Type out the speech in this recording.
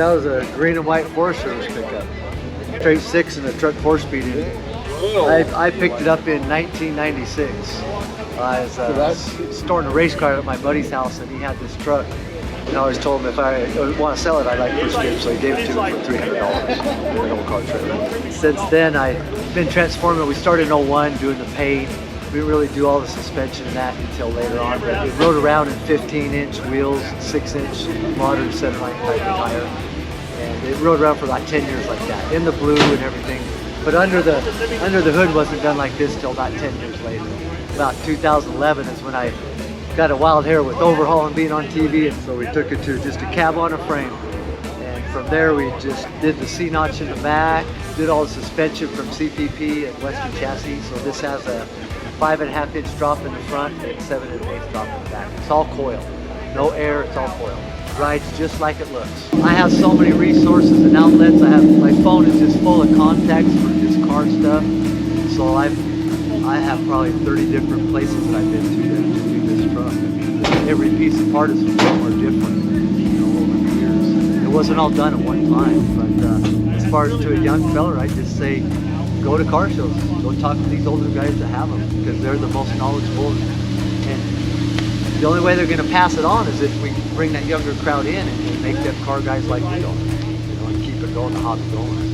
That was a green and white Forest Service pickup. Straight 6 and a truck 4-speed in it. I picked it up in 1996. I was storing a race car at my buddy's house, and he had this truck. And I always told him if I want to sell it, I'd like first dibs, so he gave it to me for $300 in an old car trailer. Since then, I've been transforming. We started in 01 doing the paint. We didn't really do all the suspension and that until later on, but it rode around in 15-inch wheels, 6-inch modern centerline type of tire. And it rode around for about 10 years like that, in the blue and everything. But under the hood wasn't done like this till about 10 years later. About 2011 is when I got a wild hair with overhaul and being on TV, and so we took it to just a cab on a frame. And from there we just did the C-notch in the back, did all the suspension from CPP and Western Chassis. So this has a 5.5-inch drop in the front and 7 1/8 drop in the back. It's all coil, no air, it's all coil. Rides just like it looks. I have so many resources and outlets. My phone is just full of contacts for just car stuff. So I have probably 30 different places that I've been to do this truck. Every piece of part is somewhere different, over the years. It wasn't all done at one time, but as far as to a young fella, I just say, go to car shows, go talk to these older guys that have them, because they're the most knowledgeable. And the only way they're going to pass it on is if we bring that younger crowd in and make them car guys like we are, and keep it going, the hobby going.